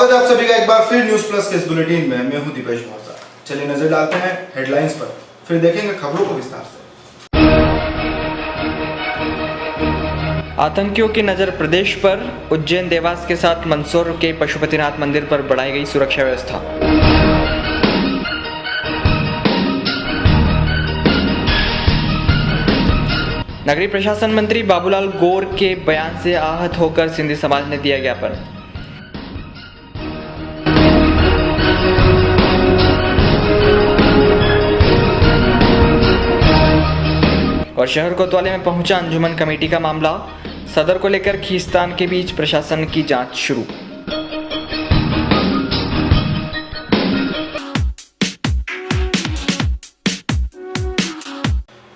स्वागत है आप सभी का एक बार फिर न्यूज प्लस के इस बुलेटिन में। मैं हूं दीपेश भावसार। चलिए नजर डालते हैं हेडलाइंस पर, फिर देखेंगे खबरों को विस्तार से। आतंकियों की नजर प्रदेश पर, उज्जैन देवास के साथ मंदसौर के पशुपतिनाथ मंदिर पर बढ़ाई गई सुरक्षा व्यवस्था। नगरीय प्रशासन मंत्री बाबूलाल गौर के बयान से आहत होकर सिंधी समाज ने दिया ज्ञापन। और शहर कोतवाली में पहुंचा अंजुमन कमेटी का मामला, सदर को लेकर खींचतान के बीच प्रशासन की जांच शुरू।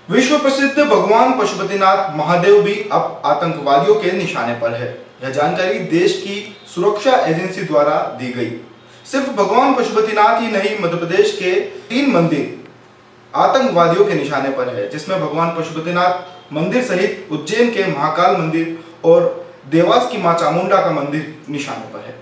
विश्व प्रसिद्ध भगवान पशुपतिनाथ महादेव भी अब आतंकवादियों के निशाने पर है। यह जानकारी देश की सुरक्षा एजेंसी द्वारा दी गई। सिर्फ भगवान पशुपतिनाथ ही नहीं, मध्य प्रदेश के 3 मंदिर आतंकवादियों के निशाने पर है, जिसमें भगवान पशुपतिनाथ मंदिर सहित उज्जैन के महाकाल मंदिर और देवास की मां चामुंडा का मंदिर निशाने पर है।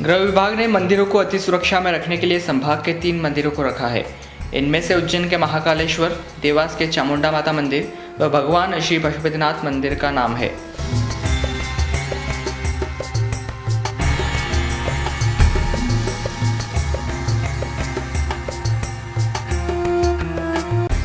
गृह विभाग ने मंदिरों को अति सुरक्षा में रखने के लिए संभाग के 3 मंदिरों को रखा है। इनमें से उज्जैन के महाकालेश्वर, देवास के चामुंडा माता मंदिर व भगवान श्री पशुपतिनाथ मंदिर का नाम है।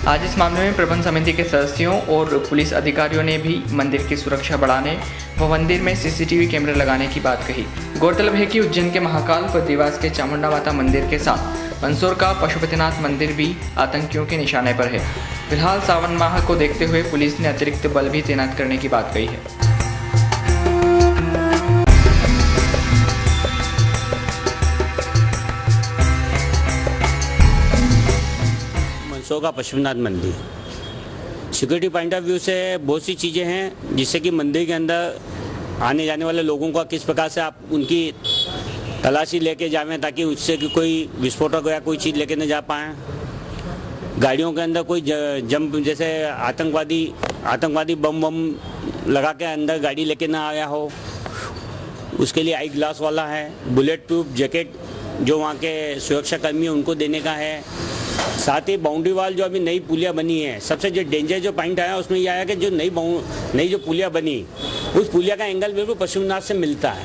आज इस मामले में प्रबंध समिति के सदस्यों और पुलिस अधिकारियों ने भी मंदिर की सुरक्षा बढ़ाने व मंदिर में सीसीटीवी कैमरे लगाने की बात कही। गौरतलब है कि उज्जैन के महाकाल व देवास के चामुंडा माता मंदिर के साथ मंदसौर का पशुपतिनाथ मंदिर भी आतंकियों के निशाने पर है। फिलहाल सावन माह को देखते हुए पुलिस ने अतिरिक्त बल भी तैनात करने की बात कही है। मंदसौर का पशुपतिनाथ मंदिर सिक्योरिटी पॉइंट ऑफ व्यू से बहुत सी चीज़ें हैं, जिससे कि मंदिर के अंदर आने जाने वाले लोगों का किस प्रकार से आप उनकी तलाशी लेके जावें, ताकि उससे कि कोई विस्फोटक या कोई चीज़ लेके न जा पाएँ। गाड़ियों के अंदर कोई जंप, जैसे आतंकवादी बम लगा के अंदर गाड़ी लेके ना आया हो, उसके लिए आई ग्लास वाला है। बुलेट प्रूफ जैकेट जो वहाँ के सुरक्षा कर्मी उनको देने का है। साथ ही बाउंड्री वाल जो अभी नई पुलिया बनी है, सबसे जो डेंजर जो पॉइंट आया उसमें यह आया कि जो नई जो पुलिया बनी, उस पुलिया का एंगल बिल्कुल पशुपतिनाथ से मिलता है।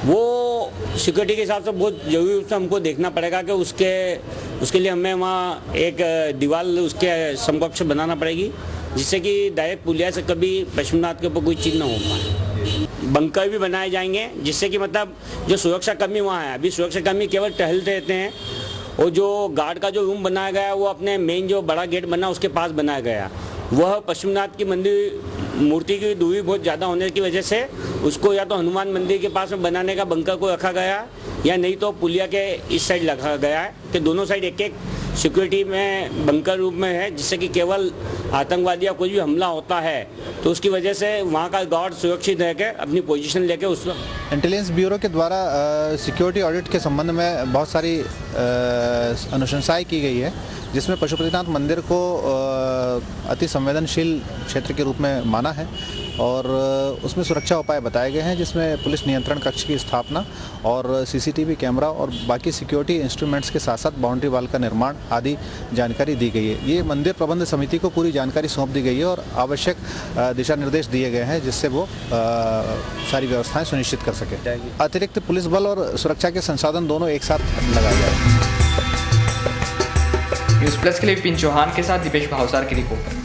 वो सिक्योरिटी के हिसाब से बहुत जरूरी रूप से हमको देखना पड़ेगा कि उसके लिए हमें वहाँ एक दीवार उसके समकक्ष बनाना पड़ेगी, जिससे कि डायरेक्ट पुलिया से कभी पशुपतिनाथ के ऊपर कोई चीज़ ना हो पाए। बंकर भी बनाए जाएंगे, जिससे कि मतलब जो सुरक्षा कर्मी वहाँ है, अभी सुरक्षा कर्मी केवल टहलते रहते हैं, और जो गार्ड का जो रूम बनाया गया है वो अपने मेन जो बड़ा गेट बना उसके पास बनाया गया। वह पशुपतिनाथ की मंदिर मूर्ति की दूरी बहुत ज़्यादा होने की वजह से उसको या तो हनुमान मंदिर के पास में बनाने का बंकर को रखा गया, या नहीं तो पुलिया के इस साइड रखा गया है कि दोनों साइड एक एक सिक्योरिटी में बंकर रूप में है, जिससे कि केवल आतंकवादी या कोई भी हमला होता है तो उसकी वजह से वहाँ का गार्ड सुरक्षित रह के अपनी पोजीशन लेके उस इंटेलिजेंस ब्यूरो के द्वारा सिक्योरिटी ऑडिट के संबंध में बहुत सारी अनुशंसाएं की गई है, जिसमें पशुपतिनाथ मंदिर को अति संवेदनशील क्षेत्र के रूप में माना है और उसमें सुरक्षा उपाय बताए गए हैं, जिसमें पुलिस नियंत्रण कक्ष की स्थापना और सीसीटीवी कैमरा और बाकी सिक्योरिटी इंस्ट्रूमेंट्स के साथ साथ बाउंड्री वाल का निर्माण आदि जानकारी दी गई है। ये मंदिर प्रबंध समिति को पूरी जानकारी सौंप दी गई है और आवश्यक दिशा निर्देश दिए गए हैं, जिससे वो सारी व्यवस्थाएं सुनिश्चित कर सके। अतिरिक्त पुलिस बल और सुरक्षा के संसाधन दोनों एक साथ लगाए जाए। न्यूज प्लस के लिए विपिन चौहान के साथ दीपेश भावसार की रिपोर्ट।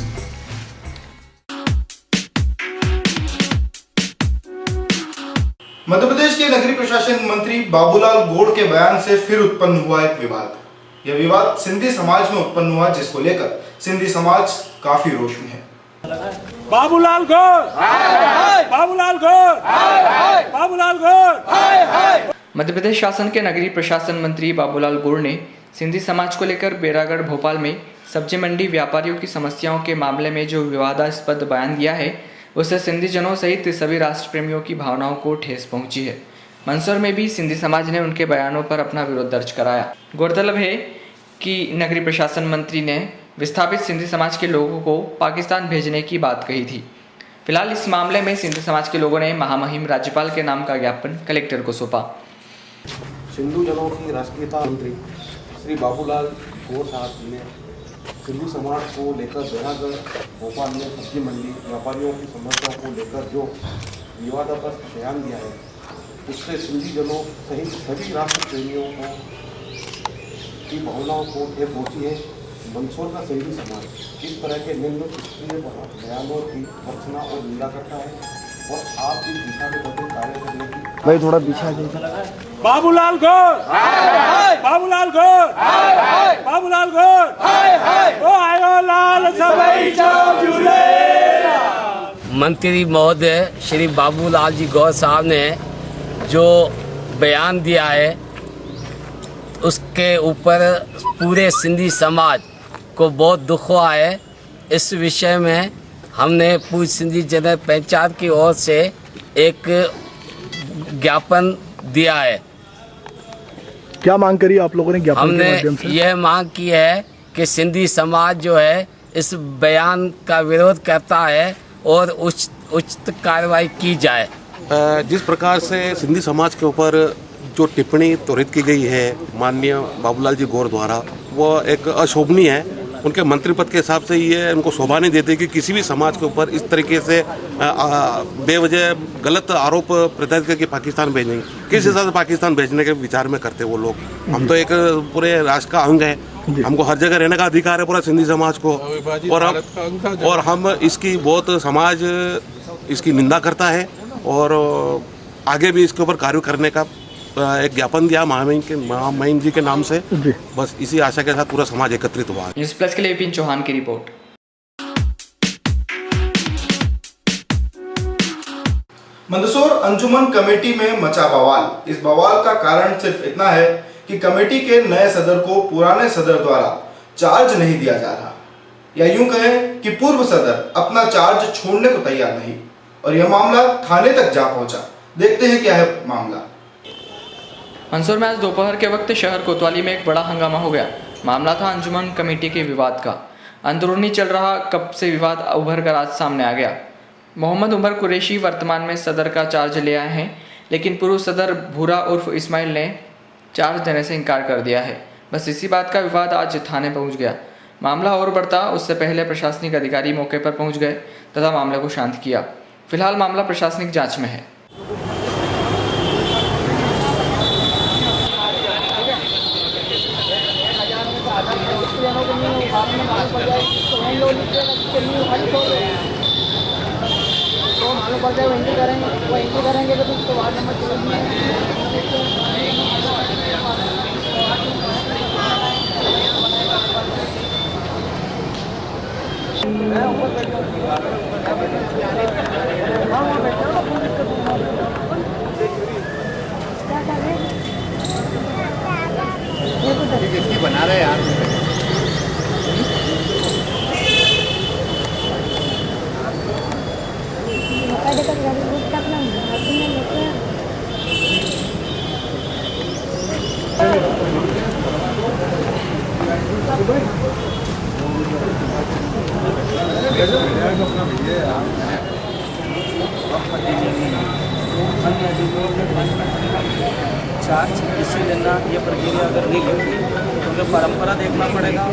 मध्य प्रदेश के नगरीय प्रशासन मंत्री बाबूलाल गौड़ के बयान से फिर उत्पन्न हुआ एक विवाद। यह विवाद सिंधी समाज में उत्पन्न हुआ, जिसको लेकर सिंधी समाज काफी रोष में है। बाबूलाल गौड़, बाबूलाल गौड़, बाबूलाल गौड़। मध्य प्रदेश शासन के नगरीय प्रशासन मंत्री बाबूलाल गौड़ ने सिंधी समाज को लेकर बेरागढ़ भोपाल में सब्जी मंडी व्यापारियों की समस्याओं के मामले में जो विवादास्पद बयान दिया है, उससे सिंधी जनों सहित सभी राष्ट्र प्रेमियों की भावनाओं को ठेस पहुंची है। मंदसौर में भी सिंधी समाज ने उनके बयानों पर अपना विरोध दर्ज कराया। गौरतलब है कि नगरीय प्रशासन मंत्री ने विस्थापित सिंधी समाज के लोगों को पाकिस्तान भेजने की बात कही थी। फिलहाल इस मामले में सिंधी समाज के लोगों ने महामहिम राज्यपाल के नाम का ज्ञापन कलेक्टर को सौंपा। सिंधु जनों की राष्ट्रीयता मंत्री श्री बाबूलाल गौर साहब जी ने सिंधु समाज को लेकर बेहतर भोपाल में सब्जी मंडी व्यापारियों की समस्याओं को लेकर जो विवादास्पद बयान दिया है, उससे सिंधी जनों सहित सभी राष्ट्र प्रेमियों की भावनाओं को ठेस पहुंची है। मंदसौर का सिंधी समाज इस तरह के निम्नलिखित बयानों की भर्त्सना और निंदा करता है और आप इस दिशा में कठिन कार्य करने की भाई थोड़ा पीछे आ जाइए। बाबूलाल गौर, बाबूलाल गौर, बाबूलाल गौर, ओ आयो लाल सबई चौक झूले। मंत्री महोदय श्री बाबूलाल जी गौर साहब ने जो बयान दिया है, उसके ऊपर पूरे सिंधी समाज को बहुत दुख हुआ है। इस विषय में हमने पूरी सिंधी जन पंचायत की ओर से एक ज्ञापन दिया है। क्या मांग करी आप लोगों ने ज्ञापन के माध्यम से? हमने यह मांग की है कि सिंधी समाज जो है इस बयान का विरोध करता है और उचित कार्रवाई की जाए। जिस प्रकार से सिंधी समाज के ऊपर जो टिप्पणी त्वरित की गई है माननीय बाबूलाल जी गौर द्वारा, वो एक अशोभनीय है। उनके मंत्री पद के हिसाब से ये उनको शोभा नहीं देते कि किसी भी समाज के ऊपर इस तरीके से बेवजह गलत आरोप प्रत्याशित करके पाकिस्तान भेजेंगे। किस हिसाब से पाकिस्तान भेजने के विचार में करते वो लोग? हम तो एक पूरे राष्ट्र का अंग है, हमको हर जगह रहने का अधिकार है पूरा सिंधी समाज को, और हम इसकी बहुत समाज इसकी निंदा करता है और आगे भी इसके ऊपर कार्य करने का एक ज्ञापन दिया महामहिम जी के नाम से। बस इसी आशा के साथ पूरा समाज एकत्रित हुआ। न्यूज़ प्लस के लिए विपिन चौहान की रिपोर्ट। मंदसौर अंजुमन कमेटी में मचा बवाल। इस बवाल का कारण सिर्फ इतना है कि कमेटी के नए सदर को पुराने सदर द्वारा चार्ज नहीं दिया जा रहा, या यूं कहें कि पूर्व सदर अपना चार्ज छोड़ने को तैयार नहीं, और यह मामला थाने तक जा पहुंचा। देखते हैं क्या है मामला। मंदसौर में आज दोपहर के वक्त शहर कोतवाली में एक बड़ा हंगामा हो गया। मामला था अंजुमन कमेटी के विवाद का। अंदरूनी चल रहा कब से विवाद उभर कर आज सामने आ गया। मोहम्मद उमर कुरैशी वर्तमान में सदर का चार्ज ले आए हैं, लेकिन पूर्व सदर भूरा उर्फ इस्माइल ने चार्ज देने से इनकार कर दिया है। बस इसी बात का विवाद आज थाने पहुंच गया। मामला और बढ़ता उससे पहले प्रशासनिक अधिकारी मौके पर पहुंच गए तथा मामले को शांत किया। फिलहाल मामला प्रशासनिक जांच में है। बना रहे यार। चार्ज किसी देना ये प्रक्रिया अगर नहीं होगी तो हमें परंपरा देखना पड़ेगा।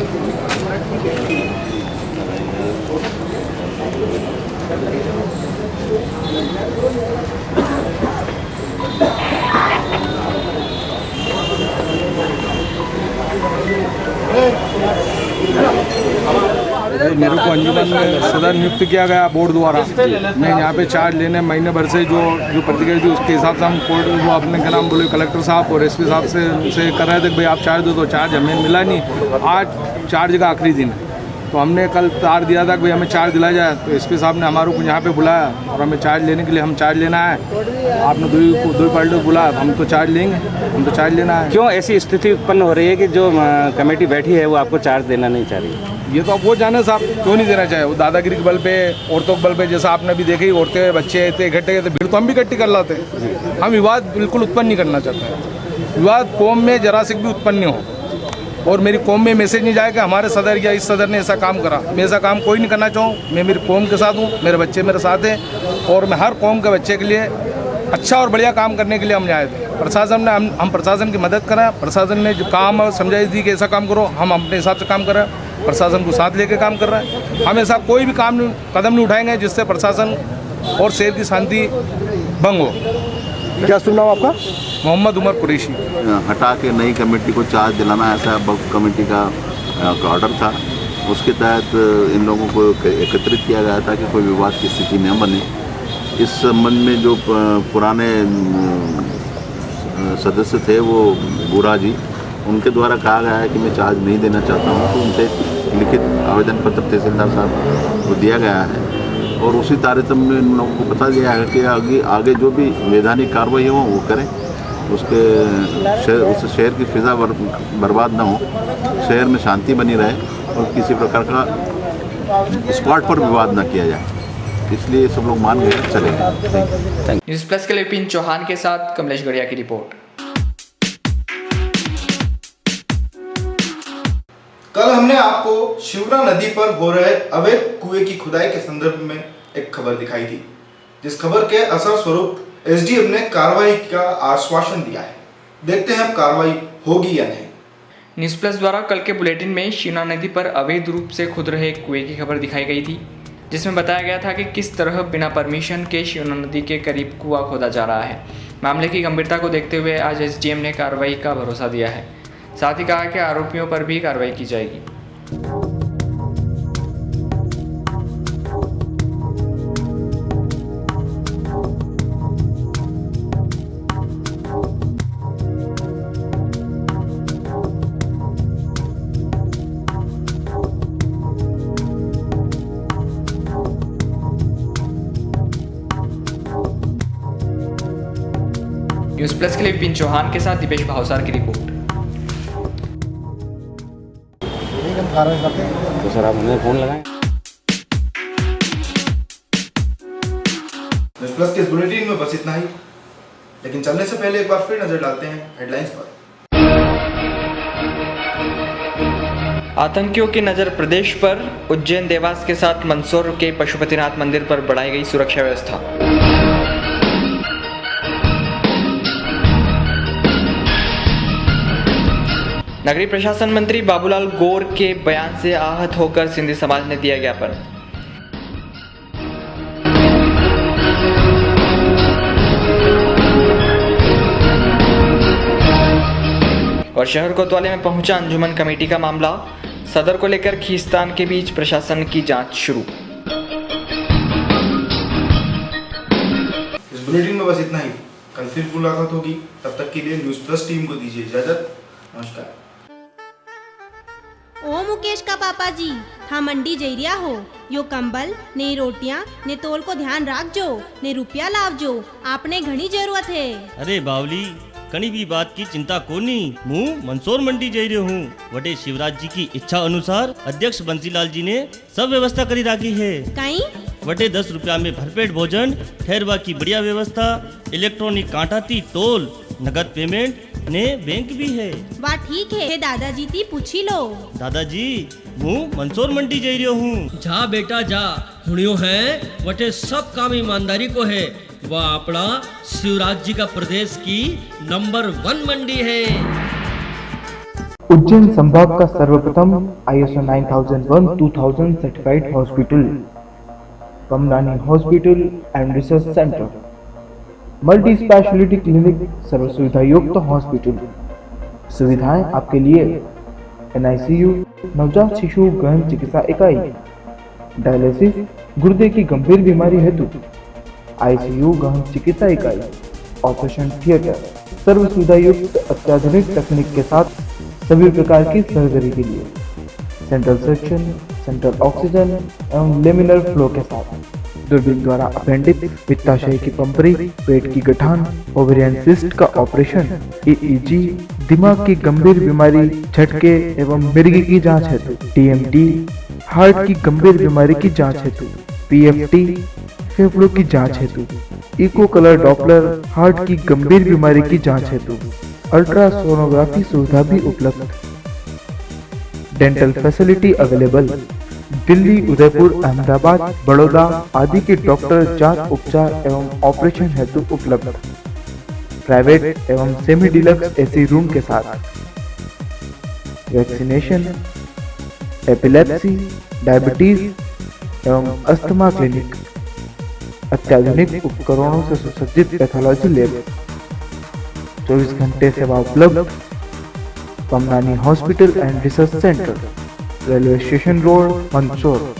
मेरे को अंजुमन में सदर नियुक्त किया गया बोर्ड द्वारा। मैं यहाँ पे चार्ज लेने महीने भर से जो प्रतिक्रिया थी उसके हिसाब से हम कोर्ट वो अपने क्या नाम बोले कलेक्टर साहब और एसपी साहब से कर रहे थे कि भाई आप चार्ज दो, तो चार्ज हमें मिला नहीं। आज चार्ज का आखिरी दिन है, तो हमने कल तार दिया था कि भाई हमें चार्ज दिलाया जाए, तो एसपी साहब ने हमारे को यहाँ पे बुलाया और हमें चार्ज लेने के लिए हम चार्ज लेना है। आपने दो पार्टी को बुलाया, हम तो चार्ज लेंगे, हम तो चार्ज लेना है। क्यों ऐसी स्थिति उत्पन्न हो रही है कि जो कमेटी बैठी है वो आपको चार्ज देना नहीं चाह रही? ये तो आप वो जाने साहब, क्यों नहीं देना चाहे। वो दादागिरी के बल पे, औरतों के बल पे, जैसा आपने भी देखी औरतें बच्चे थे इकट्ठे थे, भीड़ तो हम भी इकट्ठी कर लाते। हम विवाद बिल्कुल उत्पन्न नहीं करना चाहते हैं। विवाद कौम में जरा से भी उत्पन्न नहीं हो, और मेरी कौम में मैसेज नहीं जाए कि हमारे सदर या इस सदर ने ऐसा काम करा। मैं ऐसा काम कोई नहीं करना चाहूँ। मैं मेरी कौम के साथ हूँ, मेरे बच्चे मेरे साथ हैं और मैं हर कौम के बच्चे के लिए अच्छा और बढ़िया काम करने के लिए हम आए थे। प्रशासन ने हम प्रशासन की मदद करा। प्रशासन ने जो काम समझाइश दी कि ऐसा काम करो, हम अपने हिसाब से काम कर रहे हैं। प्रशासन को साथ लेके काम कर रहा है। हम ऐसा कोई भी कदम नहीं उठाएंगे जिससे प्रशासन और शहर की शांति भंग हो। क्या शुभ नाम आपका? मोहम्मद उमर कुरैशी। हटा के नई कमेटी को चार्ज दिलाना, ऐसा वक्फ कमेटी का ऑर्डर था। उसके तहत इन लोगों को एकत्रित किया गया था कि कोई विवाद की स्थिति न बने। इस संबंध में जो पुराने सदस्य थे वो बूढ़ा जी, उनके द्वारा कहा गया है कि मैं चार्ज नहीं देना चाहता हूँ, तो उनसे लिखित आवेदन पत्र तहसीलदार साहब को दिया गया है और उसी तारतम्य में इन लोगों को बता दिया है कि आगे जो भी वैधानिक कार्रवाई हो वो करें। उस शहर की फिजा बर्बाद ना हो, शहर में शांति बनी रहे और किसी प्रकार का स्पॉट पर विवाद ना किया जाए, इसलिए सब लोग मान गए, चलेंगे। न्यूज़ प्लस के लिए विपिन चौहान के साथ कमलेश गढ़िया की रिपोर्ट। कल हमने आपको शिवरा नदी पर हो रहे अवैध कुएं की खुदाई के संदर्भ में एक खबर दिखाई थी, जिस खबर के असर स्वरूप एसडीएम ने कार्रवाई का आश्वासन दिया है। देखते हैं अब कार्रवाई होगी या नहीं। न्यूज़ प्लस द्वारा कल के बुलेटिन में शिवरा नदी पर अवैध रूप से खुद रहे कुएं की खबर दिखाई गई थी, जिसमें बताया गया था कि किस तरह बिना परमिशन के शिवरा नदी के करीब कुआं खोदा जा रहा है। मामले की गंभीरता को देखते हुए आज एसडीएम ने कार्रवाई का भरोसा दिया है। साथ ही कहा कि आरोपियों पर भी कार्रवाई की जाएगी। न्यूज़ प्लस के लिए विपिन चौहान के साथ दीपेश भावसार की रिपोर्ट। तो सर आप हमें फ़ोन लगाएं। न्यूज़ प्लस के इस बुलेटिन में बस इतना ही, लेकिन चलने से पहले एक बार फिर नजर डालते हैं हेडलाइंस पर। आतंकियों की नजर प्रदेश पर, उज्जैन देवास के साथ मंदसौर के पशुपतिनाथ मंदिर पर बढ़ाई गई सुरक्षा व्यवस्था। नगरीय प्रशासन मंत्री बाबूलाल गौर के बयान से आहत होकर सिंधी समाज ने दिया ज्ञापन। और शहर कोतवाली में पहुंचा अंजुमन कमेटी का मामला, सदर को लेकर खींचतान के बीच प्रशासन की जांच शुरू। इस बुलेटिन में बस इतना ही, कल फिर मुलाकात होगी। तब तक के लिए न्यूज़ प्लस टीम को दीजिए इजाजत। नमस्कार। ओ मुकेश का पापा जी, था मंडी जइरिया हो, यो कंबल ने रोटियां ने तोल को ध्यान राख जो, ने रुपया लाव जो, आपने घनी जरूरत है। अरे बावली, कहीं भी बात की चिंता कोनी, मुँह मंदसौर मंडी जा रहे हूँ। वटे शिवराज जी की इच्छा अनुसार अध्यक्ष बंसीलाल जी ने सब व्यवस्था करी राखी है। कहीं वटे 10 रुपया में भरपेट भोजन, ठहरवा की बढ़िया व्यवस्था, इलेक्ट्रॉनिक कांटा थी टोल, नगद पेमेंट ने बैंक भी है। वाह ठीक है, दादाजी ती पूछी लो। दादाजी, मुँह मंदसौर मंडी जा रही हूँ। जा बेटा जा, हुणियो है वटे सब काम ईमानदारी को है। वह अपना शिवराज जी का प्रदेश की नंबर 1 मंडी है। उज्जैन संभाग का सर्वप्रथम ISO 9001-2000 certified hospital, Kamlani hospital and research centre, multi speciality clinic, सर्व सुविधा युक्त हॉस्पिटल। सुविधाएं आपके लिए NICU, नवजात शिशु गहन चिकित्सा इकाई, डायलिसिस, गुर्दे की गंभीर बीमारी हेतु ICU गहन चिकित्सा इकाई, ऑपरेशन थिएटर, सर्व सुविधा युक्त अत्याधुनिक तकनीक के साथ सभी प्रकार की सर्जरी के लिए, सेंट्रल सेक्शन, सेंट्रल ऑक्सीजन एवं लेमिनर फ्लो के साथ, दूरबीन द्वारा अपेंडिक्स, पित्ताशय की पंपरी, पेट की गठान, ओवेरियन सिस्ट का ऑपरेशन, EEG, दिमाग की गंभीर बीमारी, झटके एवं मिर्गी की जांच हेतु, TMT, हार्ट की गंभीर बीमारी की जांच हेतु, PFT, फेफड़ों की जांच हेतु, इको कलर डॉपलर, हार्ट की गंभीर बीमारी की जांच हेतु, अल्ट्रासोनोग्राफी सुविधा भी उपलब्ध। Dental facility available. Delhi, Udaipur, Ahmedabad, Baroda आदि के डॉक्टर जांच, उपचार एवं ऑपरेशन हेतु उपलब्ध। प्राइवेट एवं सेमी डिलक्स एसी रूम के साथ। वैक्सीनेशन, एपिलेप्सी, डायबिटीज एवं अस्थमा क्लिनिक। अत्याधुनिक उपकरणों से सुसज्जित पैथोलॉजी लैब। 24 घंटे सेवा उपलब्ध। Pamnani hospital and research centre, railway station road, Mandsaur.